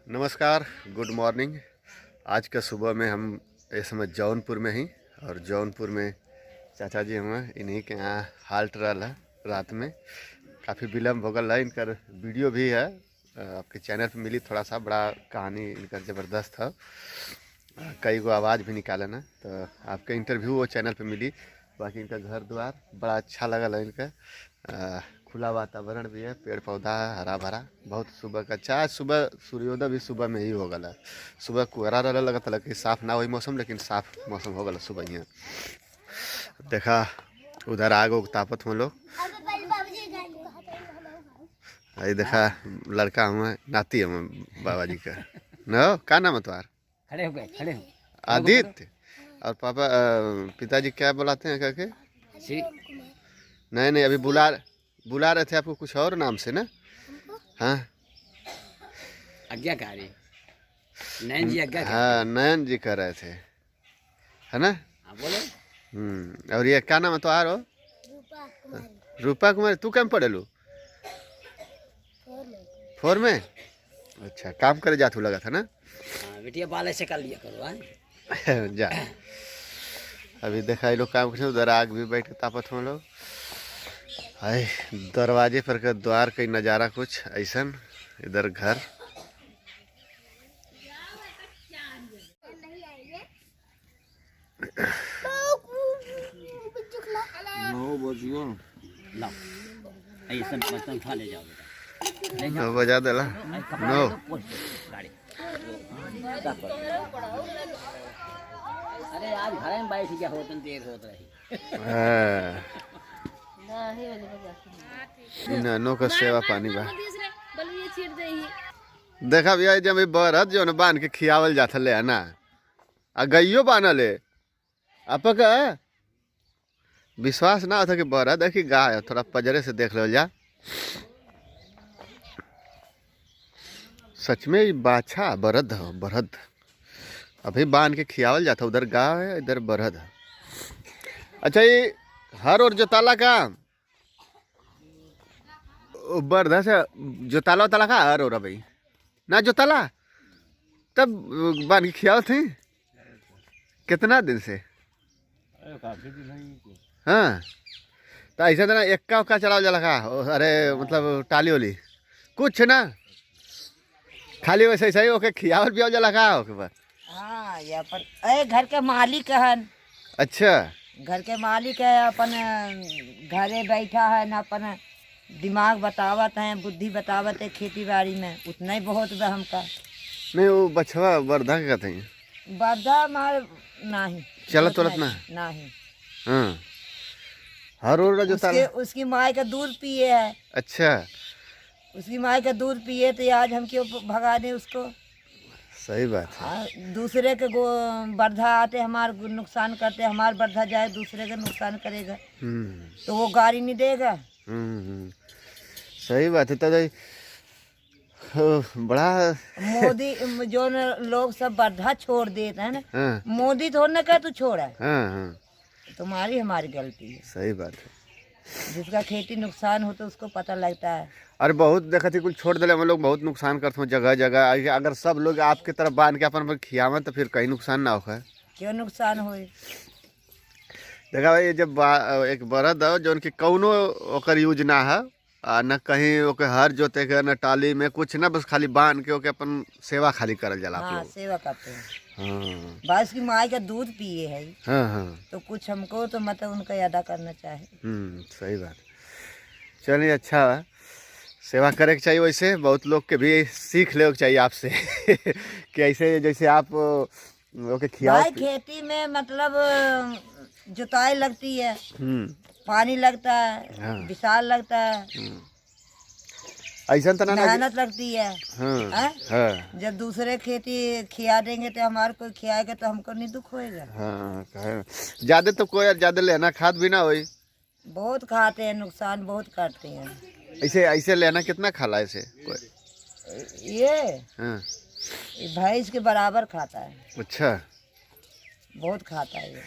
नमस्कार, good morning. आज का सुबह में हम इस समय जौनपुर में ही और जौनपुर में चाचा जी हमें इन्हीं के यहाँ हाल्ट रहा रात में। काफ़ी विलम्ब हो गल है। इनकर वीडियो भी है आपके चैनल पे मिली, थोड़ा सा बड़ा कहानी इनकर ज़बरदस्त है। कई गो आवाज़ भी निकाले ना, तो आपके इंटरव्यू वो चैनल पे मिली। बाकी इनका घर द्वार बड़ा अच्छा लगा है इनका। खुला वातावरण भी है, पेड़ पौधा है, हरा भरा। बहुत सुबह का अच्छा, आज सुबह सूर्योदय भी सुबह में ही हो गला। सुबह कोहरा रहा लगा था कि साफ ना हुई मौसम, लेकिन साफ मौसम हो गला सुबह ही। देखा उधर आग उग तापत हम लोग। आई देखा लड़का हमें नाती हम बाबा जी का न का नाम है तुम्हारा? खड़े हो गए, खड़े हो। आदित्य। और पापा पिताजी क्या बुलाते हैं करके? नहीं नहीं, अभी बुला रहे थे आपको कुछ और नाम से ना? हाँ आज्ञाकारी नयन जी आज्ञा। हाँ, नयन जी कह रहे थे, है ना? हाँ बोलो। और ये क्या नाम है तो आ रहो? रूपा कुमारी। तू कैम पढ़े लू? 4 में। अच्छा, काम करे जातू लगा था ना? हाँ बेटिया बाल ऐसे कर लिया करो। हाँ जा। अभी देखा ये लोग काम करते, उधर आग भी बैठ के तापत हम लोग। हाय, दरवाजे पर का द्वार का नज़ारा कुछ ऐसा। इधर घर लाओ, ऐसा बर्तन उठा ले जाओ बेटा। 9 बजा दिला। 9 गाड़ी। अरे आज घर में बैठ गया होतन देर होत रही। नो का सेवा पानी बा। देखा भैया जब बरत जो न बांध के खियावल जाता ले है ना, आ गइयो बानले आपका विश्वास ना होता कि बरत देखी गाय। थोड़ा पजरे से देख लो जा, सच में बाछा बरद हो। बरद अभी बांध के खियावल जाता, उधर गाय है, इधर बरद है। अच्छा, ये हर और जोताला का बरदा से जोताला उताला का हर और भाई ना जोताला तब बांध के खियावल थी कितना दिन से? हाँ, तो ऐसा ना एक्का उक्का चलाओ जला का? अरे मतलब टाली ओली कुछ ना, खाली वैसे सही ओके खियावल पियावल जला का ओके बस। हाँ, ये अपन अरे घर के मालिक हन। अच्छा, घर के मालिक है, अपन घरे बैठा है ना, अपन दिमाग बतावत है, बुद्धि बतावत है खेती बाड़ी में। उतना ही बहुत बा हमका। नहीं वो बछवा वर्धा के कहते हैं। बर्धा मार नहीं चलत वलत ना? नहीं। हाँ, हर और जो उसकी माँ का दूध पिए है। अच्छा, उसकी माँ का दूध पिए तो आज हम क्यों भगा दें उसको? सही बात है। दूसरे के बर्धा आते हमार नुकसान करते, हमार बर्धा जाए दूसरे का नुकसान करेगा तो वो गाड़ी नहीं देगा। सही बात है। तो बड़ा मोदी जो लोग सब बर्धा छोड़ देते हैं ना, हाँ, मोदी थोड़ा ना कह तू छोड़ा। हाँ हाँ, तुम्हारी हमारी गलती है। सही बात है। जिसका खेती नुकसान हो तो उसको पता लगता है। अरे बहुत देखा थी कुछ छोड़ दिले हम लोग, बहुत नुकसान करते हैं जगह जगह। अगर सब लोग आपके तरफ बांध के अपन पर खियावन तो फिर कहीं नुकसान ना होगा। क्यों नुकसान हो? देखा भाई, जब एक बरद है जो उनकी कौनो ओकर यूज ना है, न कहीं ओके हर जोते के न टाली में कुछ ना, बस खाली बांध के ओके अपन सेवा खाली करल जाला आप हाँ, लोग। सेवा करते हैं। हाँ बस की माँ का दूध पिए है हाँ हाँ, तो कुछ हमको तो मतलब उनका अदा करना चाहे। सही बात। चलिए, अच्छा है, सेवा करे के चाहिए। वैसे बहुत लोग के भी सीख ले चाहिए आपसे कि ऐसे जैसे आप ओके खियाओ। भाई खेती में मतलब जुताई लगती है, हम्म, पानी लगता है, हाँ, विशाल लगता है, ऐसा तो ना मेहनत लगती है। हाँ हैं? हाँ जब दूसरे खेती खिया देंगे तो हमारे को खियाएगा तो हमको नहीं दुख होएगा। हाँ, ज्यादा तो कोई ज्यादा लेना खाद भी ना होई। बहुत खाते हैं, नुकसान बहुत करते हैं। ऐसे ऐसे लेना कितना खाला ऐसे कोई? ये हाँ, भैंस के बराबर खाता है। अच्छा, बहुत खाता है ये।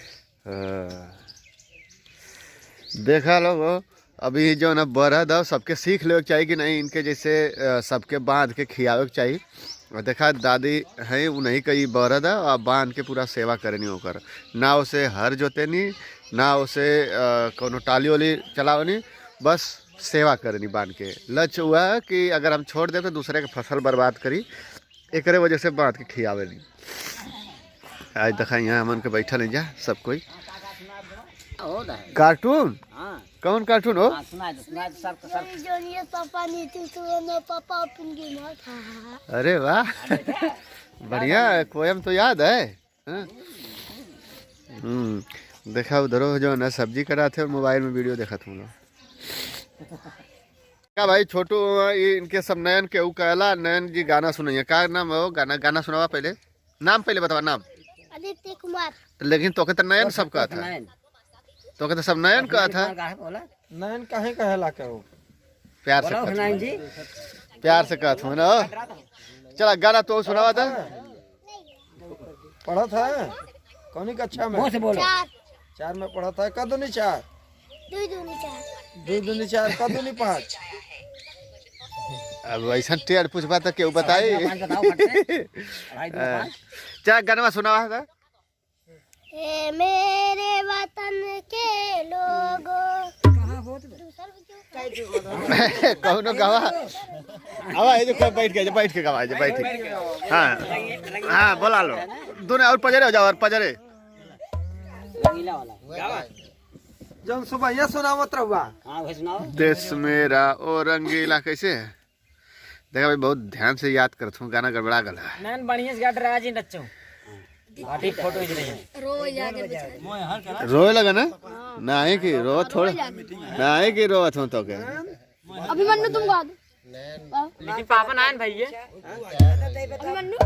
देखा लोगो, अभी जो ना बरद है सबके सीख ले चाहिए कि नहीं, इनके जैसे सबके बांध के खियावे के चाहिए। और देखा दादी है उन्हीं का ही बरद है और बांध के पूरा सेवा करनी होकर, ना उसे हर जोते नहीं, ना उसे कोनो टाली वाली चलाओ नहीं, बस सेवा करनी बांध के। लक्ष्य हुआ है कि अगर हम छोड़ दें तो दूसरे के फसल बर्बाद करी, एक वजह से बांध के खियावे नहीं। आज देखा यहाँ हमन के बैठा नहीं जा सब कोई। कार्टून कौन कार्टून हो? अरे वाह बढ़िया, पोयम तो याद है। देखा उधर जो ना सब्जी करा थे और मोबाइल में वीडियो देखा तुम लोग। क्या भाई छोटू इनके सब नयन के ऊ कहला, नयन जी गाना सुनाइए। क्या नाम है वो गाना सुनावा, पहले नाम पहले बतावा नाम। आदित्य कुमार। लेकिन तो कहते नयन सब का था, तो कहते सब नयन का था। नयन कहे कहला के वो प्यार से प्यार से कहत हो ना। चला गाना तो सुनावा था। पढ़ा था कौन कक्षा में? चार में पढ़ा था। कदूनी चार, दो दूनी चार, कदूनी 5। अब ऐसा टेढ़ पूछबा तो क्यों बताई। चला गाना सुनावा था। मेरे वतन के लोगों कौनो गवा आवा ये जो बैठ के गवा बैठ के। हाँ बोला लो दोनों और पजरे हो जाओ और पजरे जब सुबह ये सुनावत रहुआ। देश मेरा ओ रंगीला कैसे है? देखा भाई बहुत ध्यान से याद करता हूँ, गाना गड़बड़ा गला है। नैन बढ़िया से गाड़ रहा जी नच्चो बाटी फोटो इज रही रोए लगा ना है कि रो थोड़ा ना है कि रोवत हूँ तो क्या अभिमन्यु तुम गा दो। लेकिन पापा नान भाई है अभिमन्यु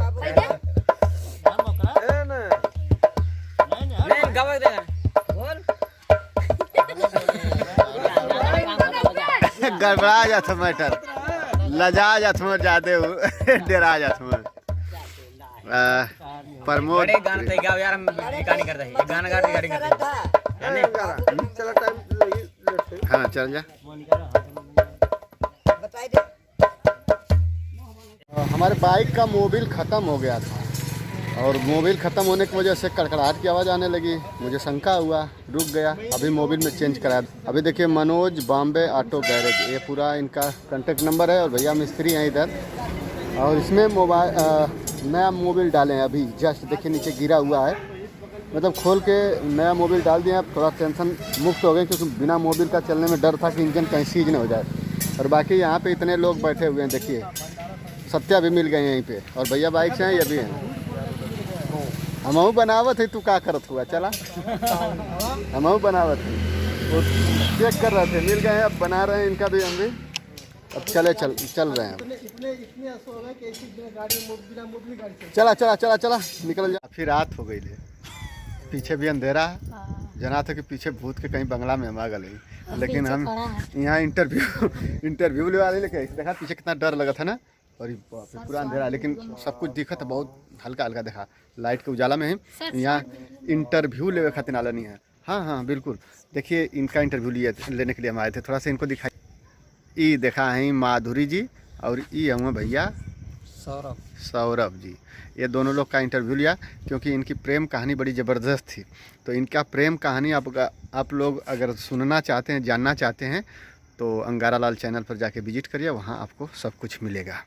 नैन गवा दे बोल। गड़बड़ा जात मैटर, लजा जात मैं जाते डरा जात मैं। प्रमोद गाना तो गाओ यार, हम गाने करते हैं गाना गाड़ी करते हैं। चला टाइम। हाँ चल जा। हमारे बाइक का मोबिल ख़त्म हो गया था और मोबिल ख़त्म होने की वजह से कड़कड़ाहट की आवाज़ आने लगी। मुझे शंका हुआ, रुक गया। अभी मोबिल में चेंज कराया। अभी देखिए मनोज बॉम्बे ऑटो गैरेज, ये पूरा इनका कांटेक्ट नंबर है और भैया मिस्त्री हैं इधर। और इसमें मोबाइल नया मोबिल डाले हैं अभी जस्ट, देखिए नीचे गिरा हुआ है, मतलब खोल के नया मोबिल डाल दिए। अब थोड़ा टेंशन मुक्त हो गए क्योंकि बिना मोबिल का चलने में डर था कि इंजन कहीं सीज न हो जाए। और बाकी यहाँ पे इतने लोग बैठे हुए हैं, देखिए सत्या भी मिल गए हैं यहीं पे और भैया बाइक से हैं ये भी हैं। हमहू बनावत है, तू क्या करत हुआ? चला हमहू बनावत है, वो चेक कर रहे थे, मिल गए हैं, अब बना रहे हैं इनका भी हम भी। अब चल रहे हैं। चला निकल जा। फिर रात हो गई ले, पीछे भी अंधेरा है, जना था कि पीछे भूत के कहीं बंगला में हम आ गए। लेकिन हम यहाँ इंटरव्यू ले वाले लेके देखा पीछे कितना डर लगा था ना। और पूरा अंधेरा, लेकिन सब कुछ दिखा था, बहुत हल्का हल्का देखा, लाइट के उजाला में ही। यहाँ इंटरव्यू ले खातिर आला नहीं है। हाँ बिल्कुल, देखिए इनका इंटरव्यू लेने के लिए हम आए थे। थोड़ा सा इनको दिखाई। ई देखा है माधुरी जी और ई हूँ भैया सौरभ जी। ये दोनों लोग का इंटरव्यू लिया क्योंकि इनकी प्रेम कहानी बड़ी ज़बरदस्त थी। तो इनका प्रेम कहानी आप लोग अगर सुनना चाहते हैं, जानना चाहते हैं तो अंगारा लाल चैनल पर जाके विजिट करिए, वहाँ आपको सब कुछ मिलेगा।